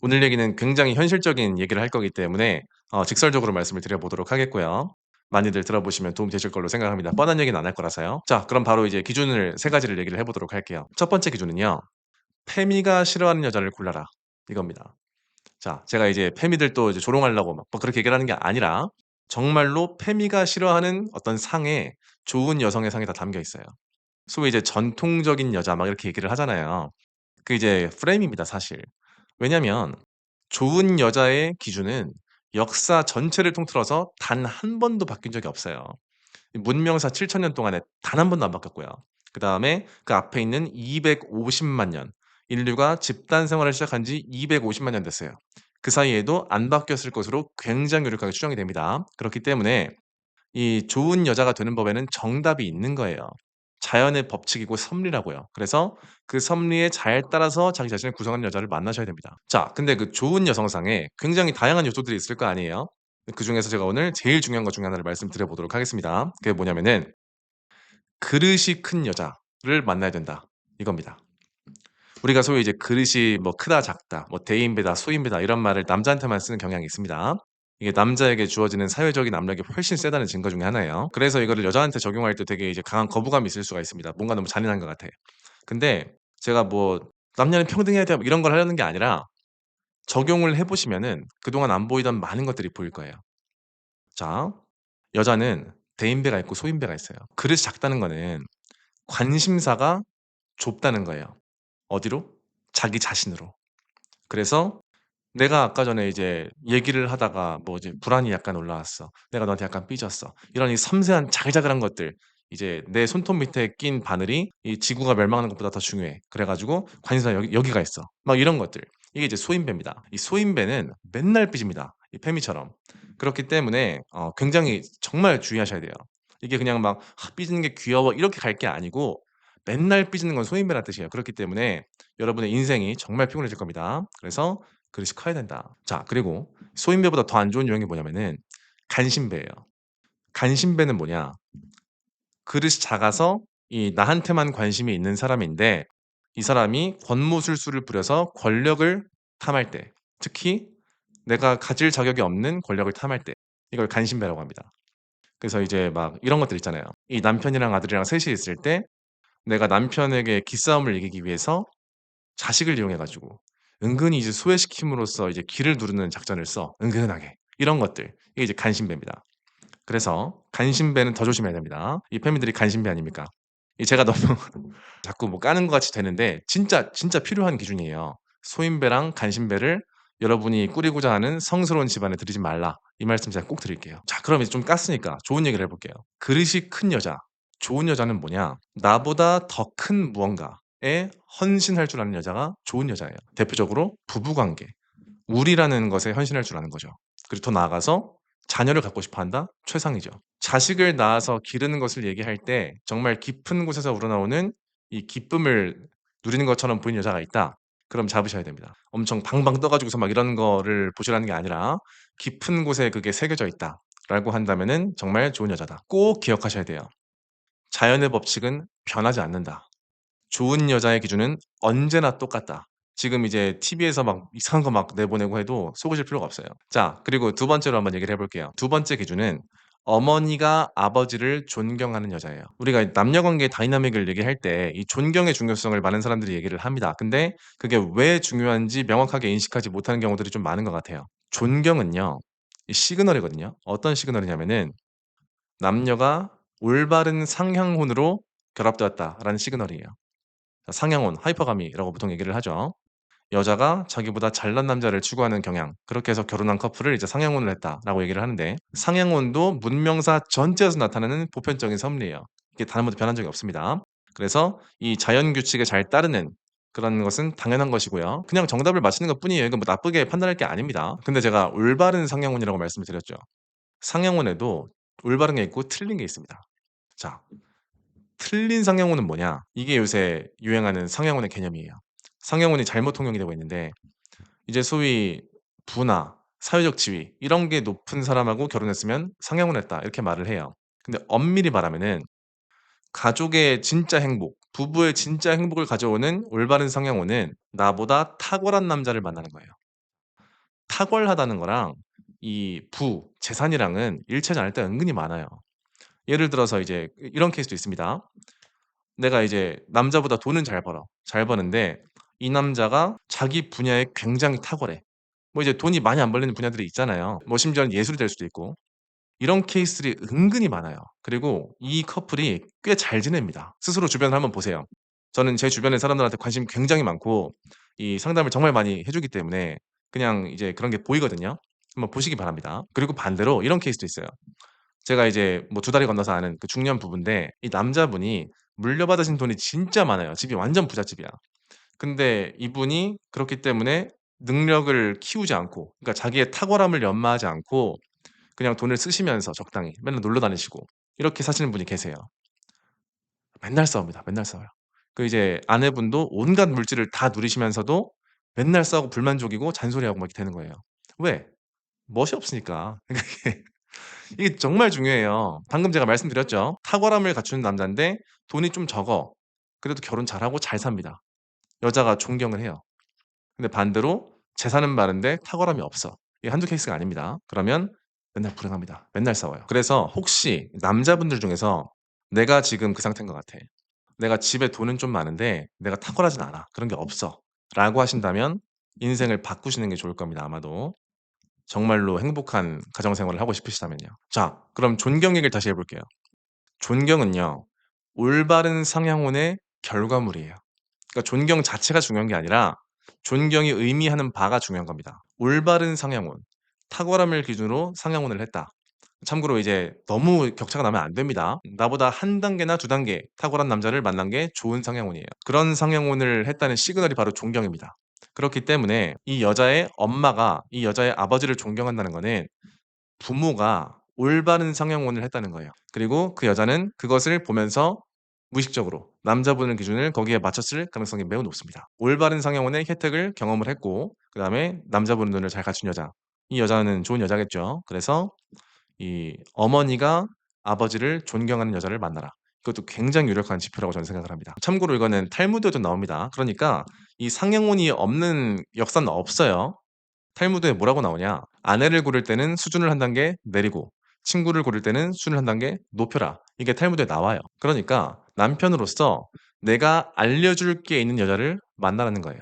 오늘 얘기는 굉장히 현실적인 얘기를 할 거기 때문에 직설적으로 말씀을 드려 보도록 하겠고요. 많이들 들어보시면 도움 되실 걸로 생각합니다. 뻔한 얘기는 안 할 거라서요. 자, 그럼 바로 이제 기준을 세 가지를 얘기를 해 보도록 할게요. 첫 번째 기준은요. "페미가 싫어하는 여자를 골라라." 이겁니다. 자, 제가 이제 페미들 이제 조롱하려고 막 뭐 그렇게 얘기를 하는 게 아니라 정말로 페미가 싫어하는 어떤 상에 좋은 여성의 상이 다 담겨 있어요. 소위 이제 전통적인 여자 막 이렇게 얘기를 하잖아요. 그 이제 프레임입니다 사실. 왜냐면 좋은 여자의 기준은 역사 전체를 통틀어서 단 한 번도 바뀐 적이 없어요. 이 문명사 7,000년 동안에 단 한 번도 안 바뀌었고요. 그다음에 그 앞에 있는 250만 년, 인류가 집단 생활을 시작한 지 250만 년 됐어요. 그 사이에도 안 바뀌었을 것으로 굉장히 유력하게 추정이 됩니다. 그렇기 때문에 이 좋은 여자가 되는 법에는 정답이 있는 거예요. 자연의 법칙이고 섭리라고요. 그래서 그 섭리에 잘 따라서 자기 자신을 구성하는 여자를 만나셔야 됩니다. 자, 근데 그 좋은 여성상에 굉장히 다양한 요소들이 있을 거 아니에요. 그중에서 제가 오늘 제일 중요한 것 중에 하나를 말씀드려 보도록 하겠습니다. 그게 뭐냐면은 그릇이 큰 여자를 만나야 된다. 이겁니다. 우리가 소위 이제 그릇이 뭐 크다 작다, 뭐 대인배다 소인배다 이런 말을 남자한테만 쓰는 경향이 있습니다. 이게 남자에게 주어지는 사회적인 압력이 훨씬 세다는 증거 중에 하나예요. 그래서 이거를 여자한테 적용할 때 되게 이제 강한 거부감이 있을 수가 있습니다. 뭔가 너무 잔인한 것 같아. 근데 제가 뭐 "남녀는 평등해야 돼." 뭐 이런 걸 하려는 게 아니라 적용을 해 보시면은 그동안 안 보이던 많은 것들이 보일 거예요. 자, 여자는 대인배가 있고 소인배가 있어요. 그릇이 작다는 거는 관심사가 좁다는 거예요. 어디로? 자기 자신으로. 그래서 내가 아까 전에 이제 얘기를 하다가 뭐 이제 불안이 약간 올라왔어. 내가 너한테 약간 삐졌어. 이런 이 섬세한 자글자글한 것들 이제 내 손톱 밑에 낀 바늘이 이 지구가 멸망하는 것보다 더 중요해. 그래 가지고 관심사가 여기가 있어. 막 이런 것들. 이게 이제 소인배입니다. 이 소인배는 맨날 삐집니다. 이 페미처럼. 그렇기 때문에 굉장히 정말 주의하셔야 돼요. 이게 그냥 막 '아 삐지는 게 귀여워.' 이렇게 갈 게 아니고 맨날 삐지는 건 소인배라는 뜻이에요. 그렇기 때문에 여러분의 인생이 정말 피곤해질 겁니다. 그래서 그릇이 커야 된다. 자, 그리고 소인배보다 더 안 좋은 유형이 뭐냐면은 간신배예요. 간신배는 뭐냐? 그릇이 작아서 이 나한테만 관심이 있는 사람인데 이 사람이 권모술수를 부려서 권력을 탐할 때, 특히 내가 가질 자격이 없는 권력을 탐할 때 이걸 간신배라고 합니다. 그래서 이제 막 이런 것들 있잖아요. 이 남편이랑 아들이랑 셋이 있을 때 내가 남편에게 기싸움을 이기기 위해서 자식을 이용해 가지고 은근히 이제 소외시킴으로써 이제 기를 누르는 작전을 써 은근하게. 이런 것들. 이게 이제 간신배입니다. 그래서 간신배는 더 조심해야 됩니다. 이 페미들이 간신배 아닙니까? 이 제가 너무 자꾸 뭐 까는 것 같이 되는데 진짜 필요한 기준이에요. 소인배랑 간신배를 여러분이 꾸리고자 하는 성스러운 집안에 들이지 말라. 이 말씀 제가 꼭 드릴게요. 자, 그럼 이제 좀 깠으니까 좋은 얘기를 해 볼게요. 그릇이 큰 여자, 좋은 여자는 뭐냐? 나보다 더 큰 무언가에 헌신할 줄 아는 여자가 좋은 여자예요. 대표적으로 부부관계, 우리라는 것에 헌신할 줄 아는 거죠. 그리고 더 나아가서 자녀를 갖고 싶어 한다? 최상이죠. 자식을 낳아서 기르는 것을 얘기할 때 정말 깊은 곳에서 우러나오는 이 기쁨을 누리는 것처럼 보이는 여자가 있다. 그럼 잡으셔야 됩니다. 엄청 방방 떠 가지고서 막 이런 거를 보시라는 게 아니라 깊은 곳에 그게 새겨져 있다라고 한다면은 정말 좋은 여자다. 꼭 기억하셔야 돼요. 자연의 법칙은 변하지 않는다. 좋은 여자의 기준은 언제나 똑같다. 지금 이제 TV에서 막 이상한 거 막 내보내고 해도 속으실 필요가 없어요. 자, 그리고 두 번째로 한번 얘기를 해 볼게요. 두 번째 기준은 어머니가 아버지를 존경하는 여자예요. 우리가 남녀 관계의 다이나믹을 얘기할 때 이 존경의 중요성을 많은 사람들이 얘기를 합니다. 근데 그게 왜 중요한지 명확하게 인식하지 못하는 경우들이 좀 많은 것 같아요. 존경은요. 이 시그널이거든요. 어떤 시그널이냐면은 남녀가 올바른 상향혼으로 결합되었다라는 시그널이에요. 상향혼, 하이퍼가미라고 보통 얘기를 하죠. 여자가 자기보다 잘난 남자를 추구하는 경향, 그렇게 해서 결혼한 커플을 이제 상향혼을 했다라고 얘기를 하는데 상향혼도 문명사 전체에서 나타나는 보편적인 섭리예요. 이게 단 한 번도 변한 적이 없습니다. 그래서 이 자연 규칙에 잘 따르는 그런 것은 당연한 것이고요. 그냥 정답을 맞히는 것뿐이에요. 이건 뭐 나쁘게 판단할 게 아닙니다. 근데 제가 올바른 상향혼이라고 말씀을 드렸죠. 상향혼에도 올바른 게 있고 틀린 게 있습니다. 자, 틀린 상향혼은 뭐냐? 이게 요새 유행하는 상향혼의 개념이에요. 상향혼이 잘못 통용이 되고 있는데 이제 소위 부나 사회적 지위 이런 게 높은 사람하고 결혼했으면 상향혼했다 이렇게 말을 해요. 근데 엄밀히 말하면은 가족의 진짜 행복, 부부의 진짜 행복을 가져오는 올바른 상향혼은 나보다 탁월한 남자를 만나는 거예요. 탁월하다는 거랑 이 재산이랑은 일치하지 않을 때가 은근히 많아요. 예를 들어서 이제 이런 케이스도 있습니다. 내가 이제 남자보다 돈은 잘 벌어. 잘 버는데 이 남자가 자기 분야에 굉장히 탁월해. 뭐 이제 돈이 많이 안 벌리는 분야들이 있잖아요. 뭐 심지어는 예술이 될 수도 있고. 이런 케이스들이 은근히 많아요. 그리고 이 커플이 꽤 잘 지냅니다. 스스로 주변을 한번 보세요. 저는 제 주변의 사람들한테 관심이 굉장히 많고 이 상담을 정말 많이 해 주기 때문에 그냥 이제 그런 게 보이거든요. 한번 보시기 바랍니다. 그리고 반대로 이런 케이스도 있어요. 제가 이제 뭐 두 다리 건너서 아는 그 중년 부부인데 이 남자분이 물려받으신 돈이 진짜 많아요. 집이 완전 부잣집이야. 근데 이분이 그렇기 때문에 능력을 키우지 않고 그러니까 자기의 탁월함을 연마하지 않고 그냥 돈을 쓰시면서 적당히 맨날 놀러 다니시고 이렇게 사시는 분이 계세요. 맨날 싸웁니다. 맨날 싸워요. 그 이제 아내분도 온갖 물질을 다 누리시면서도 맨날 싸우고 불만족이고 잔소리하고 막 이렇게 되는 거예요. 왜? 멋이 없으니까. 그러니까 이게 정말 중요해요. 방금 제가 말씀드렸죠. 탁월함을 갖추는 남잔데 돈이 좀 적어. 그래도 결혼 잘하고 잘 삽니다. 여자가 존경을 해요. 근데 반대로 재산은 많은데 탁월함이 없어. 이게 한두 케이스가 아닙니다. 그러면 맨날 불행합니다. 맨날 싸워요. 그래서 혹시 남자분들 중에서 '내가 지금 그 상태인 것 같아. 내가 집에 돈은 좀 많은데 내가 탁월하진 않아. 그런 게 없어.'라고 하신다면 인생을 바꾸시는 게 좋을 겁니다 아마도. 정말로 행복한 가정 생활을 하고 싶으시다면요. 자 그럼 존경 얘기를 다시 해 볼게요. 존경은요. 올바른 상향혼의 결과물이에요. 그러니까 존경 자체가 중요한 게 아니라 존경이 의미하는 바가 중요한 겁니다. 올바른 상향혼, 탁월함을 기준으로 상향혼을 했다. 참고로 이제 너무 격차가 나면 안 됩니다. 나보다 한 단계나 두 단계 탁월한 남자를 만난 게 좋은 상향혼이에요. 그런 상향혼을 했다는 시그널이 바로 존경입니다. 그렇기 때문에 이 여자의 엄마가 이 여자의 아버지를 존경한다는 거는 부모가 올바른 상향혼을 했다는 거예요. 그리고 그 여자는 그것을 보면서 무의식적으로 남자분의 기준을 거기에 맞췄을 가능성이 매우 높습니다. 올바른 상향혼의 혜택을 경험을 했고 그다음에 남자분의 눈을 잘 갖춘 여자. 이 여자는 좋은 여자겠죠. 그래서 이 어머니가 아버지를 존경하는 여자를 만나라. 이것도 굉장히 유력한 지표라고 저는 생각을 합니다. 참고로 이거는 탈무드에도 나옵니다. 그러니까 이 상향혼이 없는 역사는 없어요. 탈무드에 뭐라고 나오냐. 아내를 고를 때는 수준을 한 단계 내리고 친구를 고를 때는 수준을 한 단계 높여라. 이게 탈무드에 나와요. 그러니까 남편으로서 내가 알려줄 게 있는 여자를 만나라는 거예요.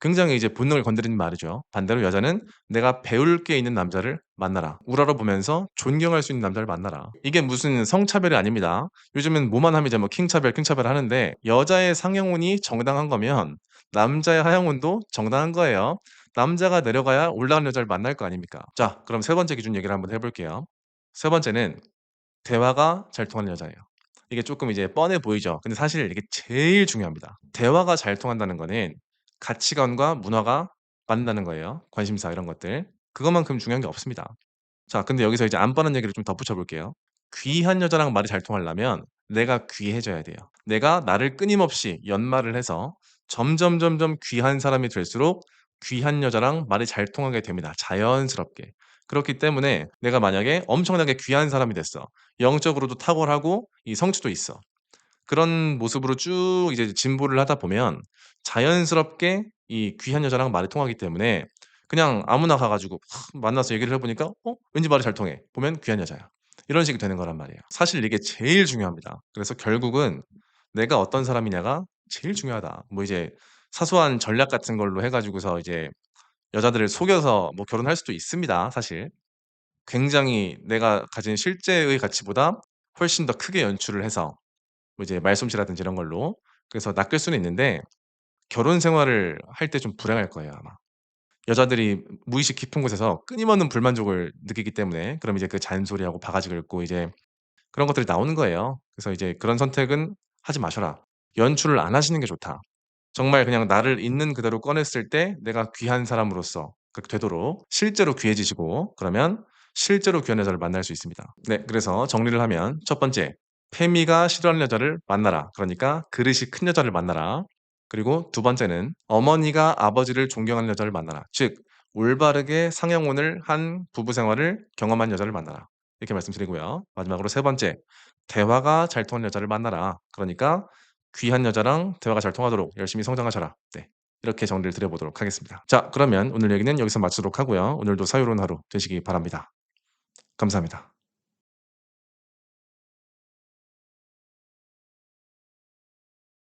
굉장히 이제 본능을 건드리는 말이죠. 반대로 여자는 내가 배울 게 있는 남자를 만나라. 우러러보면서 존경할 수 있는 남자를 만나라. 이게 무슨 성차별이 아닙니다. 요즘은 뭐만 하면 이제 뭐 킹차별, 킹차별 하는데 여자의 상향혼이 정당한 거면 남자의 하향혼도 정당한 거예요. 남자가 내려가야 올라가는 여자를 만날 거 아닙니까? 자, 그럼 세 번째 기준 얘기를 한번 해볼게요. 세 번째는 대화가 잘 통하는 여자예요. 이게 조금 이제 뻔해 보이죠. 근데 사실 이게 제일 중요합니다. 대화가 잘 통한다는 거는 가치관과 문화가 맞는다는 거예요. 관심사 이런 것들. 그것만큼 중요한 게 없습니다. 자 근데 여기서 이제 안 뻔한 얘기를 좀 덧붙여 볼게요. 귀한 여자랑 말이 잘 통하려면 내가 귀해져야 돼요. 내가 나를 끊임없이 연말을 해서 점점 귀한 사람이 될수록 귀한 여자랑 말이 잘 통하게 됩니다, 자연스럽게. 그렇기 때문에 내가 만약에 엄청나게 귀한 사람이 됐어. 영적으로도 탁월하고 이 성취도 있어. 그런 모습으로 쭉 이제 진보를 하다 보면 자연스럽게 이 귀한 여자랑 말이 통하기 때문에 그냥 아무나 가 가지고 만나서 얘기를 해 보니까 '어 왠지 말이 잘 통해.' 보면 귀한 여자야. 이런 식이 되는 거란 말이에요. 사실 이게 제일 중요합니다. 그래서 결국은 '내가 어떤 사람이냐.'가 제일 중요하다. 뭐 이제 사소한 전략 같은 걸로 해 가지고서 이제 여자들을 속여서 뭐 결혼할 수도 있습니다 사실. 굉장히 내가 가진 실제의 가치보다 훨씬 더 크게 연출을 해서 뭐 이제 말솜씨라든지 이런 걸로 그래서 낚을 수는 있는데 결혼 생활을 할 때 좀 불행할 거예요 아마. 여자들이 무의식 깊은 곳에서 끊임없는 불만족을 느끼기 때문에 그럼 이제 그 잔소리하고 바가지 긁고 이제 그런 것들이 나오는 거예요. 그래서 이제 "그런 선택은 하지 마셔라. 연출을 안 하시는 게 좋다." 정말 그냥 나를 있는 그대로 꺼냈을 때 내가 귀한 사람으로서 그렇게 되도록 실제로 귀해지시고 그러면 실제로 귀한 여자를 만날 수 있습니다. 네 그래서 정리를 하면 첫 번째 "페미가 싫어하는 여자를 만나라." 그러니까 그릇이 큰 여자를 만나라. 그리고 두 번째는 "어머니가 아버지를 존경하는 여자를 만나라." 즉 올바르게 상향혼을 한 부부 생활을 경험한 여자를 만나라. 이렇게 말씀드리고요. 마지막으로 세 번째 "대화가 잘 통하는 여자를 만나라." 그러니까 귀한 여자랑 대화가 잘 통하도록 열심히 성장하셔라. 네. 이렇게 정리를 드려 보도록 하겠습니다. 자 그러면 오늘 얘기는 여기서 마치도록 하고요. 오늘도 사유로운 하루 되시기 바랍니다. 감사합니다.